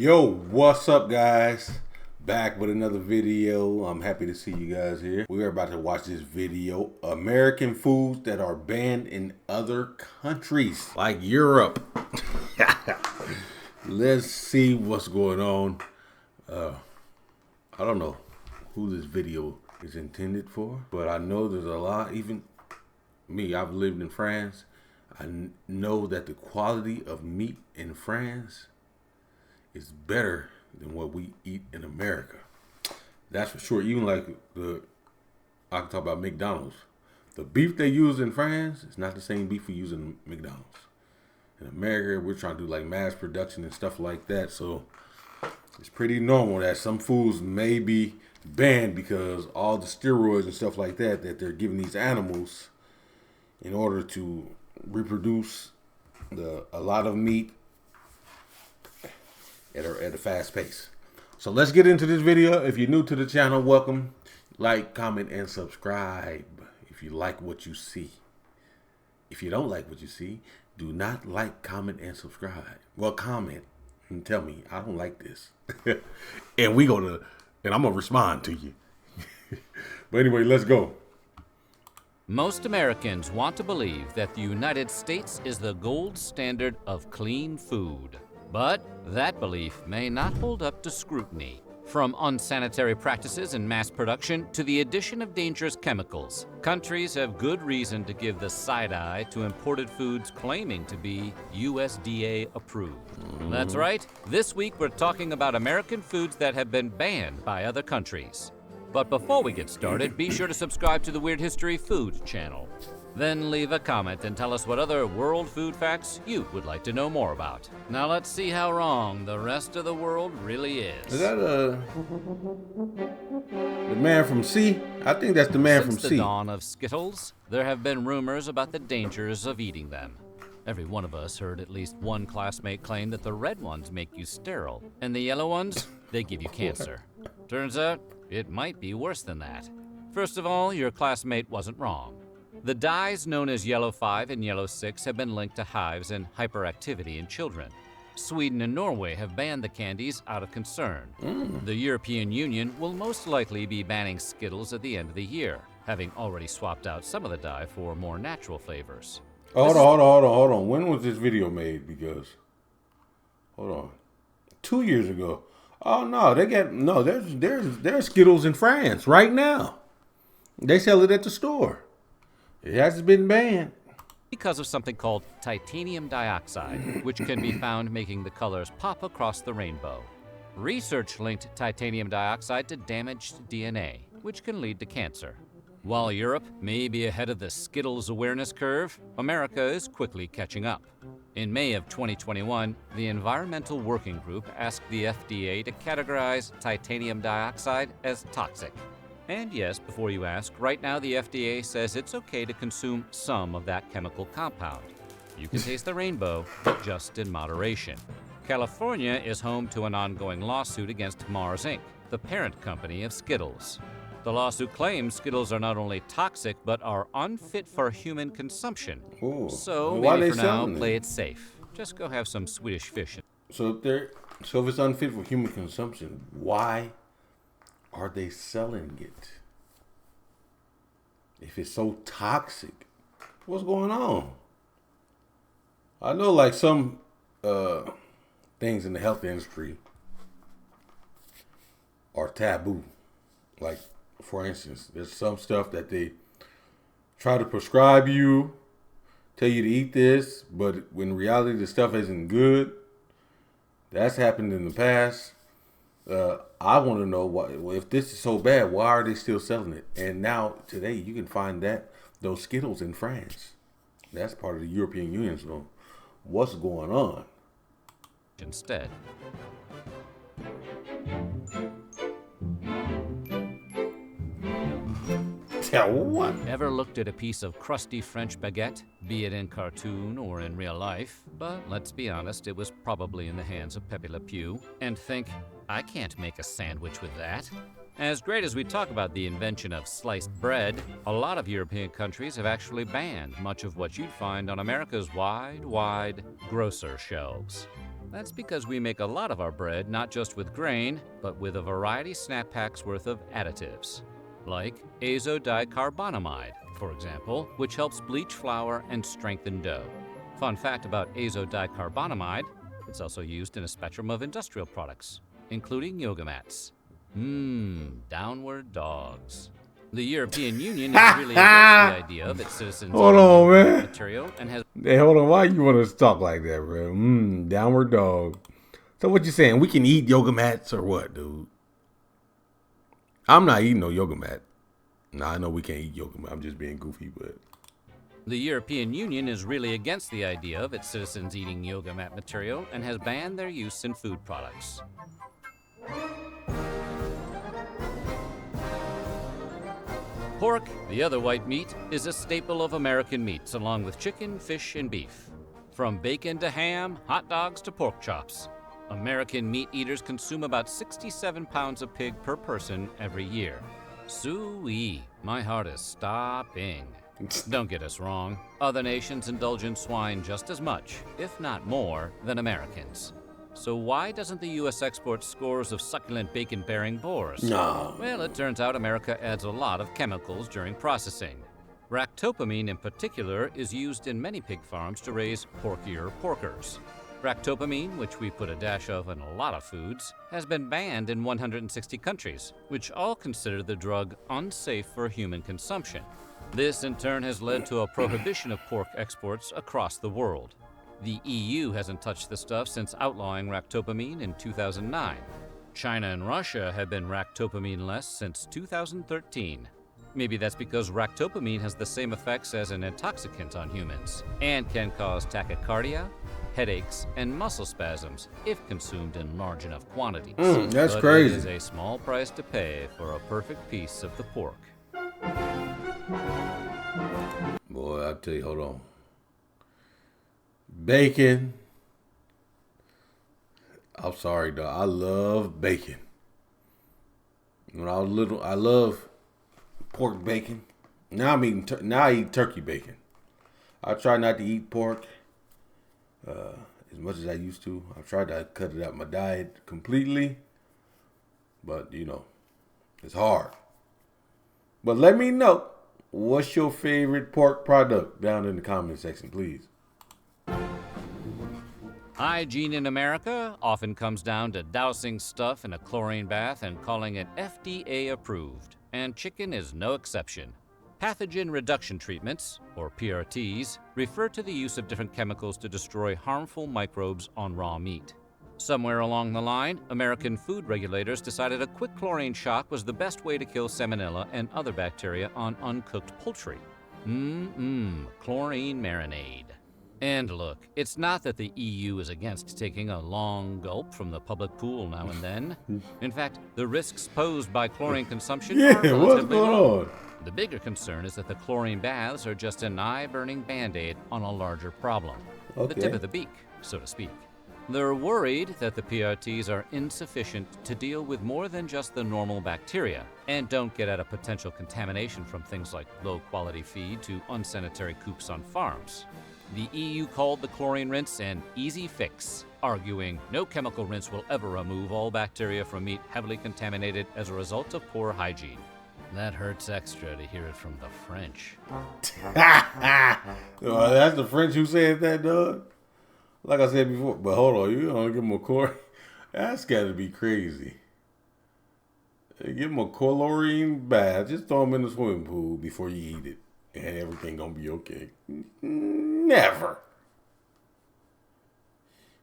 Yo, what's up, guys? Back with another video. I'm happy to see you guys here. We are about to watch this video. American foods that are banned in other countries, like Europe. Let's see what's going on. I don't know who this video is intended for, but I know there's a lot, even me, I've lived in France. I know that the quality of meat in France is better than what we eat in America. That's for sure. Even like I can talk about McDonald's. The beef they use in France is not the same beef we use in McDonald's. In America, we're trying to do like mass production and stuff like that. So it's pretty normal that some foods may be banned because all the steroids and stuff like that they're giving these animals in order to reproduce a lot of meat at a fast pace. So let's get into this video. If you're new to the channel, welcome. Like, comment, and subscribe if you like what you see. If you don't like what you see, do not like, comment, and subscribe. Well, comment and tell me I don't like this. and I'm gonna respond to you. But anyway, let's go. Most Americans want to believe that the United States is the gold standard of clean food. But that belief may not hold up to scrutiny. From unsanitary practices in mass production to the addition of dangerous chemicals, countries have good reason to give the side eye to imported foods claiming to be USDA approved. That's right, this week we're talking about American foods that have been banned by other countries. But before we get started, be sure to subscribe to the Weird History Food channel. Then leave a comment and tell us what other world food facts you would like to know more about. Now let's see how wrong the rest of the world really is. Is that the man from C? I think that's the man from C. Since the dawn of Skittles, there have been rumors about the dangers of eating them. Every one of us heard at least one classmate claim that the red ones make you sterile, and the yellow ones, they give you cancer. Turns out, it might be worse than that. First of all, your classmate wasn't wrong. The dyes known as Yellow 5 and Yellow 6 have been linked to hives and hyperactivity in children. Sweden and Norway have banned the candies out of concern. The European Union will most likely be banning Skittles at the end of the year, having already swapped out some of the dye for more natural flavors. Hold on. When was this video made? Because, hold on, 2 years ago. Oh no, there's Skittles in France right now. They sell it at the store. It hasn't been banned. Because of something called titanium dioxide, which can be found making the colors pop across the rainbow. Research linked titanium dioxide to damaged DNA, which can lead to cancer. While Europe may be ahead of the Skittles awareness curve, America is quickly catching up. In May of 2021, the Environmental Working Group asked the FDA to categorize titanium dioxide as toxic. And yes, before you ask, right now the FDA says it's okay to consume some of that chemical compound. You can taste the rainbow, but just in moderation. California is home to an ongoing lawsuit against Mars Inc., the parent company of Skittles. The lawsuit claims Skittles are not only toxic, but are unfit for human consumption. Ooh. So Why maybe they for now, selling play it? it safe. Just go have some Swedish fish. So if it's unfit for human consumption, why are they selling it? If it's so toxic, what's going on? I know like some things in the health industry are taboo. Like, for instance, there's some stuff that they try to prescribe you, tell you to eat this, but when in reality the stuff isn't good. That's happened in the past. I want to know why, if this is so bad, why are they still selling it? And now today you can find those Skittles in France. That's part of the European Union. So what's going on? Instead. Tell what? Ever looked at a piece of crusty French baguette, be it in cartoon or in real life, but let's be honest, it was probably in the hands of Pepe Le Pew, and think, I can't make a sandwich with that? As great as we talk about the invention of sliced bread, a lot of European countries have actually banned much of what you'd find on America's wide grocer shelves. That's because we make a lot of our bread not just with grain, but with a variety snap packs worth of additives, like azodicarbonamide, for example, which helps bleach flour and strengthen dough. Fun fact about azodicarbonamide, it's also used in a spectrum of industrial products, including yoga mats. Downward dogs. The European Union is really against the idea of its citizens Hold eating on, yoga man. material and has Hey, hold on. Why you want to talk like that, bro? Downward dog. So what you saying? We can eat yoga mats or what, dude? I'm not eating no yoga mat. Nah, I know we can't eat yoga mat. I'm just being goofy, but... The European Union is really against the idea of its citizens eating yoga mat material and has banned their use in food products. Pork, the other white meat, is a staple of American meats, along with chicken, fish, and beef. From bacon to ham, hot dogs to pork chops. American meat eaters consume about 67 pounds of pig per person every year. Soo-wee, my heart is stopping. Don't get us wrong, other nations indulge in swine just as much, if not more, than Americans. So why doesn't the U.S. export scores of succulent bacon-bearing boars? No. Well, it turns out America adds a lot of chemicals during processing. Ractopamine in particular is used in many pig farms to raise porkier porkers. Ractopamine, which we put a dash of in a lot of foods, has been banned in 160 countries, which all consider the drug unsafe for human consumption. This in turn has led to a prohibition of pork exports across the world. The EU hasn't touched the stuff since outlawing ractopamine in 2009. China and Russia have been ractopamine-less since 2013. Maybe that's because ractopamine has the same effects as an intoxicant on humans and can cause tachycardia, headaches, and muscle spasms if consumed in large enough quantities. That's but crazy. It is a small price to pay for a perfect piece of the pork. Boy, I tell you, hold on. Bacon. I'm sorry, dog. I love bacon. When I was little, I love pork bacon. Now I'm eating. Now I eat turkey bacon. I try not to eat pork as much as I used to. I've tried to cut it out of my diet completely, but you know, it's hard. But let me know, what's your favorite pork product down in the comment section, please. Hygiene in America often comes down to dousing stuff in a chlorine bath and calling it FDA approved, and chicken is no exception. Pathogen reduction treatments, or PRTs, refer to the use of different chemicals to destroy harmful microbes on raw meat. Somewhere along the line, American food regulators decided a quick chlorine shock was the best way to kill salmonella and other bacteria on uncooked poultry. Chlorine marinade. And look, it's not that the EU is against taking a long gulp from the public pool now and then. In fact, the risks posed by chlorine consumption are Yeah, what's relatively going low. on? The bigger concern is that the chlorine baths are just an eye-burning Band-Aid on a larger problem. Okay. The tip of the beak, so to speak. They're worried that the PRTs are insufficient to deal with more than just the normal bacteria and don't get at a potential contamination from things like low-quality feed to unsanitary coops on farms. The EU called the chlorine rinse an easy fix, arguing no chemical rinse will ever remove all bacteria from meat heavily contaminated as a result of poor hygiene. That hurts extra to hear it from the French. Well, that's the French who said that, dog. Like I said before, but hold on, you don't give him a chlorine? That's got to be crazy. Give him a chlorine bath. Just throw him in the swimming pool before you eat it, and everything gonna be okay. Never.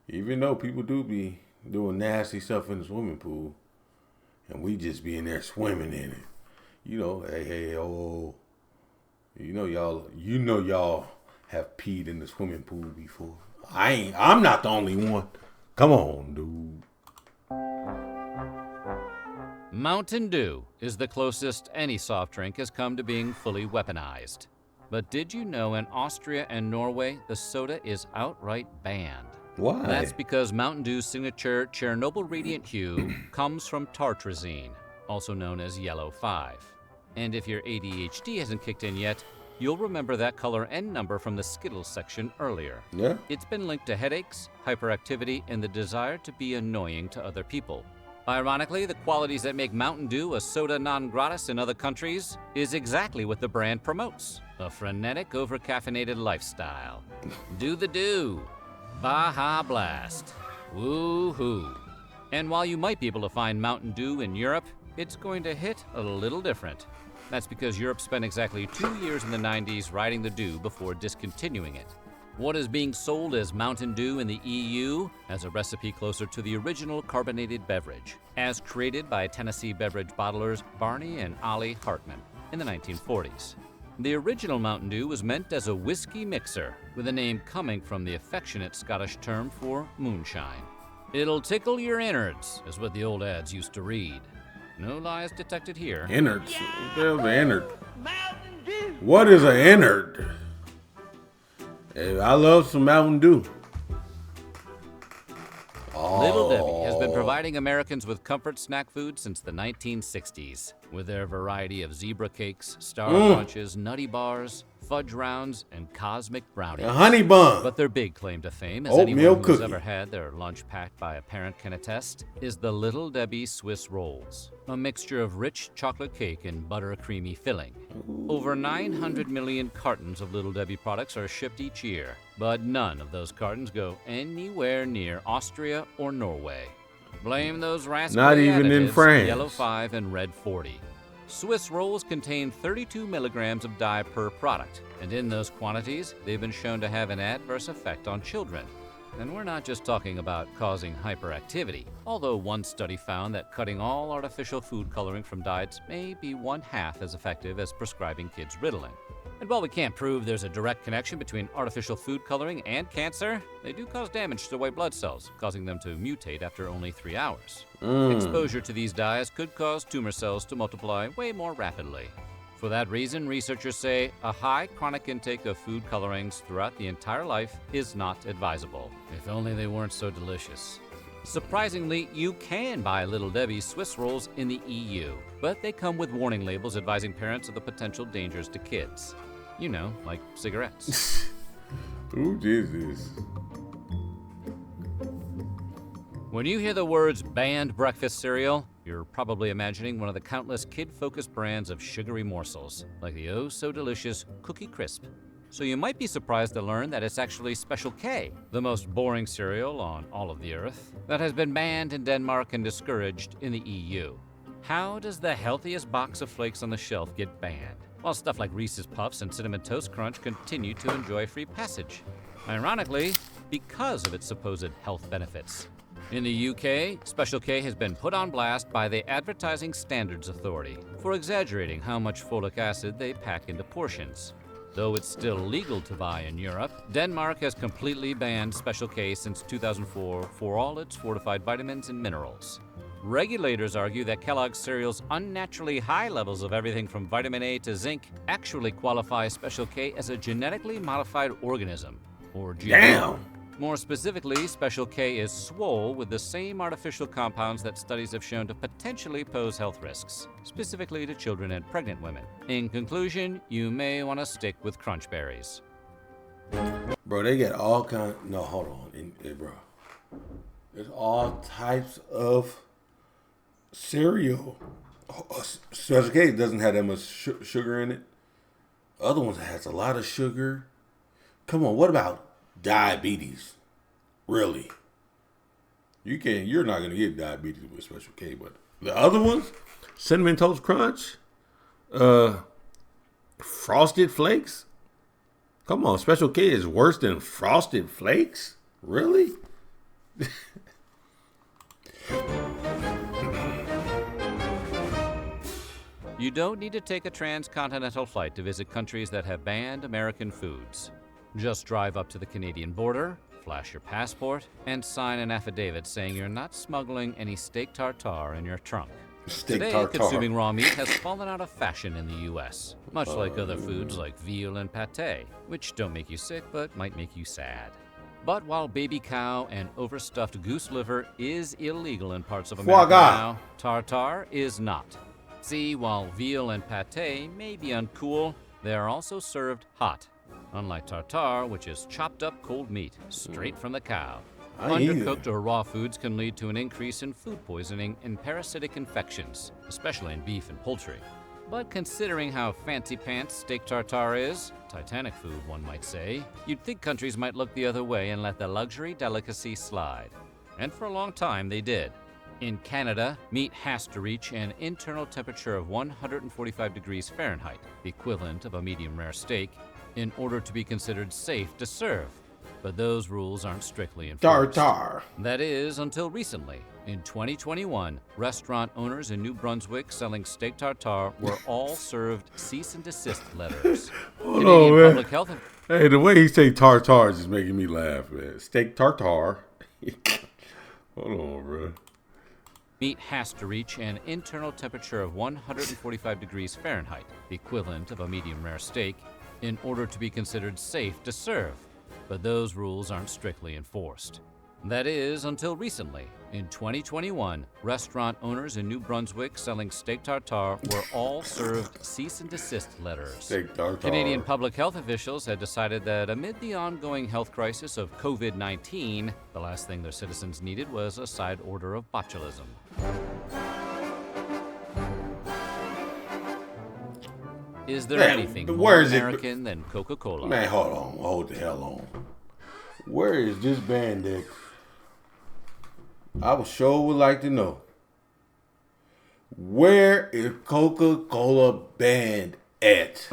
Even though people do be doing nasty stuff in the swimming pool, and we just be in there swimming in it. You know, hey, oh, you know y'all have peed in the swimming pool before. I'm not the only one. Come on, dude. Mountain Dew is the closest any soft drink has come to being fully weaponized. But did you know in Austria and Norway, the soda is outright banned? Why? That's because Mountain Dew's signature Chernobyl Radiant Hue comes from tartrazine, also known as Yellow 5. And if your ADHD hasn't kicked in yet, You'll remember that color and number from the Skittles section earlier. Yeah. It's been linked to headaches, hyperactivity, and the desire to be annoying to other people. Ironically, the qualities that make Mountain Dew a soda non gratis in other countries is exactly what the brand promotes: a frenetic, over-caffeinated lifestyle. Do the do. Baja Blast. Woo-hoo. And while you might be able to find Mountain Dew in Europe, it's going to hit a little different. That's because Europe spent exactly 2 years in the 90s riding the dew before discontinuing it. What is being sold as Mountain Dew in the EU has a recipe closer to the original carbonated beverage, as created by Tennessee beverage bottlers Barney and Ollie Hartman in the 1940s. The original Mountain Dew was meant as a whiskey mixer, with the name coming from the affectionate Scottish term for moonshine. It'll tickle your innards, is what the old ads used to read. No lies detected here. Innards? What the hell's an innard? What is an innard? Hey, I love some Mountain Dew. Little Debbie has been providing Americans with comfort snack food since the 1960s. With their variety of zebra cakes, star crunches, nutty bars, fudge rounds, and cosmic brownies. A honey bun. But their big claim to fame, as Oatmeal anyone who's cookie. ever had their lunch packed by a parent can attest, is the Little Debbie Swiss Rolls, a mixture of rich chocolate cake and butter-creamy filling. Over 900 million cartons of Little Debbie products are shipped each year, but none of those cartons go anywhere near Austria or Norway. Blame those rascally Not even in additives, France. Yellow 5 and Red 40. Swiss rolls contain 32 milligrams of dye per product, and in those quantities, they've been shown to have an adverse effect on children. And we're not just talking about causing hyperactivity, although one study found that cutting all artificial food coloring from diets may be 1/2 as effective as prescribing kids Ritalin. And while we can't prove there's a direct connection between artificial food coloring and cancer, they do cause damage to white blood cells, causing them to mutate after only 3 hours. Exposure to these dyes could cause tumor cells to multiply way more rapidly. For that reason, researchers say a high chronic intake of food colorings throughout the entire life is not advisable. If only they weren't so delicious. Surprisingly, you can buy Little Debbie's Swiss rolls in the EU, but they come with warning labels advising parents of the potential dangers to kids. You know, like cigarettes. Who did this? When you hear the words banned breakfast cereal, you're probably imagining one of the countless kid-focused brands of sugary morsels, like the oh-so-delicious Cookie Crisp. So you might be surprised to learn that it's actually Special K, the most boring cereal on all of the earth, that has been banned in Denmark and discouraged in the EU. How does the healthiest box of flakes on the shelf get banned, while stuff like Reese's Puffs and Cinnamon Toast Crunch continue to enjoy free passage? Ironically, because of its supposed health benefits. In the UK, Special K has been put on blast by the Advertising Standards Authority for exaggerating how much folic acid they pack into portions. Though it's still legal to buy in Europe, Denmark has completely banned Special K since 2004 for all its fortified vitamins and minerals. Regulators argue that Kellogg's cereal's unnaturally high levels of everything from vitamin A to zinc actually qualify Special K as a genetically modified organism, or GMO. Damn. More specifically, Special K is swole with the same artificial compounds that studies have shown to potentially pose health risks, specifically to children and pregnant women. In conclusion, you may want to stick with Crunch Berries. Bro, they got all kind. No, hold on, bro. There's all types of cereal. Special K doesn't have that much sugar in it. Other ones has a lot of sugar. Come on, what about diabetes? Really? You're not gonna get diabetes with Special K, but the other ones, Cinnamon Toast Crunch, Frosted Flakes. Come on, Special K is worse than Frosted Flakes? Really? You don't need to take a transcontinental flight to visit countries that have banned American foods. Just drive up to the Canadian border, flash your passport, and sign an affidavit saying you're not smuggling any steak tartare in your trunk. Steak Today, tartare. consuming raw meat has fallen out of fashion in the U.S., much like other foods like veal and pate, which don't make you sick but might make you sad. But while baby cow and overstuffed goose liver is illegal in parts of America now, tartare is not. See, while veal and pate may be uncool, They are also served hot, unlike tartare, which is chopped up cold meat straight from the cow. Undercooked or raw foods can lead to an increase in food poisoning and parasitic infections, especially in beef and poultry. But considering how fancy pants steak tartare is, Titanic food one might say, you'd think countries might look the other way and let the luxury delicacy slide. And for a long time they did. In Canada, meat has to reach an internal temperature of 145 degrees Fahrenheit, the equivalent of a medium rare steak, in order to be considered safe to serve. But those rules aren't strictly enforced. Tartare. That is, until recently. In 2021, restaurant owners in New Brunswick selling steak tartare were all served cease and desist letters. Hold on, man. Public Health. Hey, the way he say tartare is just making me laugh, man. Steak tartare. Hold on, bro. Meat has to reach an internal temperature of 145 degrees Fahrenheit, the equivalent of a medium rare steak, in order to be considered safe to serve. But those rules aren't strictly enforced. That is, until recently. In 2021, restaurant owners in New Brunswick selling steak tartare were all served cease and desist letters. Steak tartare. Canadian public health officials had decided that amid the ongoing health crisis of COVID-19, the last thing their citizens needed was a side order of botulism. Is there anything more American than Coca-Cola? Man, hold on. Hold the hell on. Where is this band at? I sure would like to know. Where is Coca-Cola banned at?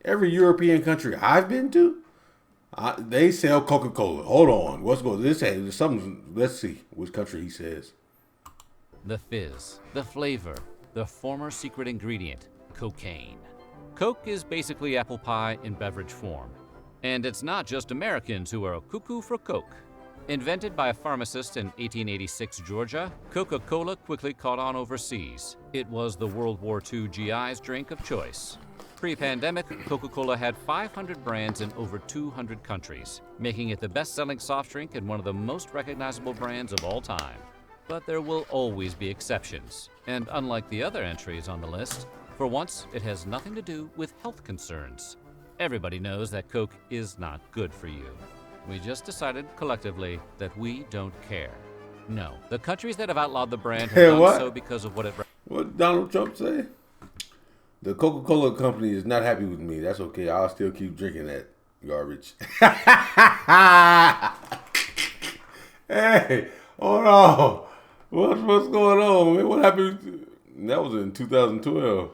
Every European country I've been to, they sell Coca-Cola. Hold on. What's going on? There's something. Let's see which country he says. The fizz, the flavor, the former secret ingredient, cocaine. Coke is basically apple pie in beverage form. And it's not just Americans who are cuckoo for Coke. Invented by a pharmacist in 1886 Georgia, Coca-Cola quickly caught on overseas. It was the World War II GI's drink of choice. Pre-pandemic, Coca-Cola had 500 brands in over 200 countries, making it the best-selling soft drink and one of the most recognizable brands of all time. But there will always be exceptions. And unlike the other entries on the list, for once, it has nothing to do with health concerns. Everybody knows that Coke is not good for you. We just decided collectively that we don't care. No, the countries that have outlawed the brand have done so because of what it... What Donald Trump say? The Coca-Cola company is not happy with me. That's okay. I'll still keep drinking that garbage. Hey, hold on. What's going on, man? What happened? That was in 2012.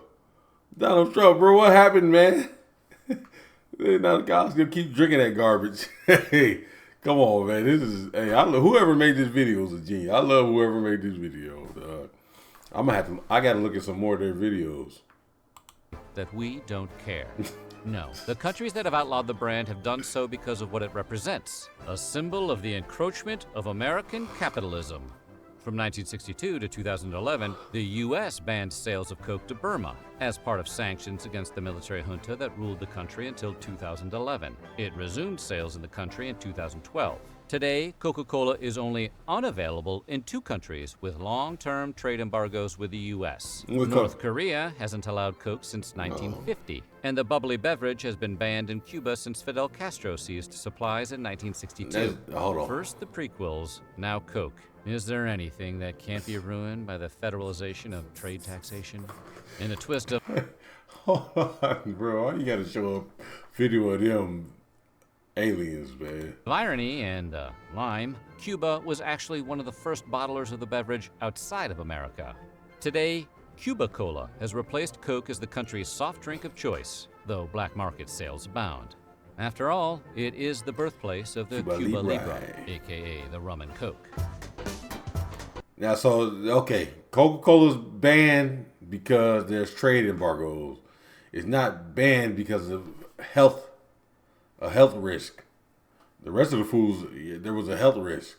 Donald Trump, bro, what happened, man? Now the guys gonna keep drinking that garbage. Hey, come on, man. This is whoever made this video is a genius. I love whoever made this video. I gotta look at some more of their videos. That we don't care. No, the countries that have outlawed the brand have done so because of what it represents, a symbol of the encroachment of American capitalism. From 1962 to 2011, the U.S. banned sales of Coke to Burma as part of sanctions against the military junta that ruled the country until 2011. It resumed sales in the country in 2012. Today, Coca-Cola is only unavailable in 2 countries with long-term trade embargoes with the U.S. North Korea hasn't allowed Coke since 1950, and the bubbly beverage has been banned in Cuba since Fidel Castro seized supplies in 1962. First the prequels, now Coke. Is there anything that can't be ruined by the federalization of trade taxation? In a twist of... Hold on, bro. Why you gotta show a video of them aliens, man? irony and lime, Cuba was actually one of the first bottlers of the beverage outside of America. Today, Cuba Cola has replaced Coke as the country's soft drink of choice, though black market sales abound. After all, it is the birthplace of the Cuba Libre, aka the rum and Coke. Now, Coca-Cola's banned because there's trade embargoes. It's not banned because of a health risk. The rest of the foods, there was a health risk.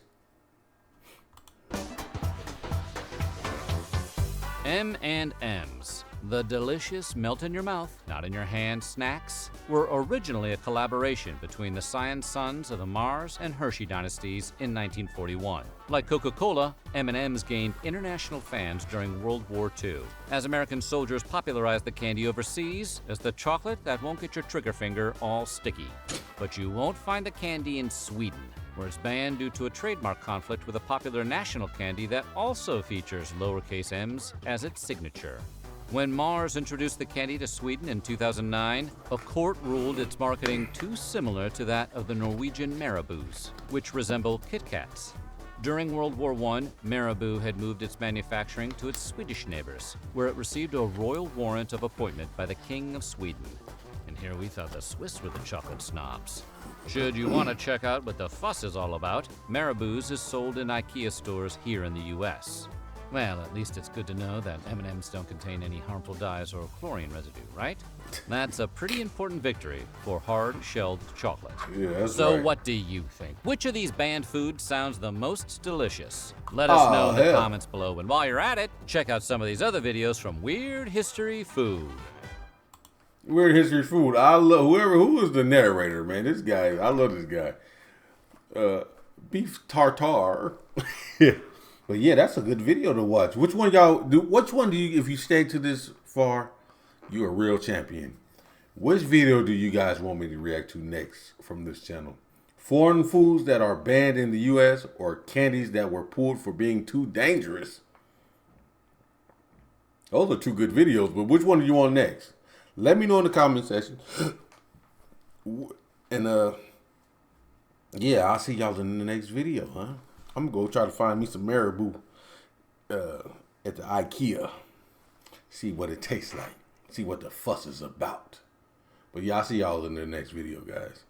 M&M's. The delicious melt-in-your-mouth, not-in-your-hand snacks were originally a collaboration between the scion sons of the Mars and Hershey dynasties in 1941. Like Coca-Cola, M&M's gained international fans during World War II, as American soldiers popularized the candy overseas as the chocolate that won't get your trigger finger all sticky. But you won't find the candy in Sweden, where it's banned due to a trademark conflict with a popular national candy that also features lowercase m's as its signature. When Mars introduced the candy to Sweden in 2009, a court ruled its marketing too similar to that of the Norwegian Marabous, which resemble Kit Kats. During World War I, Marabou had moved its manufacturing to its Swedish neighbors, where it received a royal warrant of appointment by the King of Sweden. And here we thought the Swiss were the chocolate snobs. Should you want to check out what the fuss is all about, Marabou's is sold in IKEA stores here in the US. Well, at least it's good to know that M&Ms don't contain any harmful dyes or chlorine residue, right? That's a pretty important victory for hard-shelled chocolate. Yeah, that's so right. what do you think? Which of these banned foods sounds the most delicious? Let us know in the comments below. And while you're at it, check out some of these other videos from Weird History Food. Weird History Food. I love who is the narrator, man. This guy, I love this guy. Beef tartare. But yeah, that's a good video to watch. Which one do you, if you stay to this far, you're a real champion. Which video do you guys want me to react to next from this channel? Foreign foods that are banned in the US or candies that were pulled for being too dangerous? Those are two good videos, but which one do you want next? Let me know in the comment section. And yeah, I'll see y'all in the next video, huh? I'm gonna go try to find me some Marabou at the IKEA. See what it tastes like. See what the fuss is about. But yeah, I'll see y'all in the next video, guys.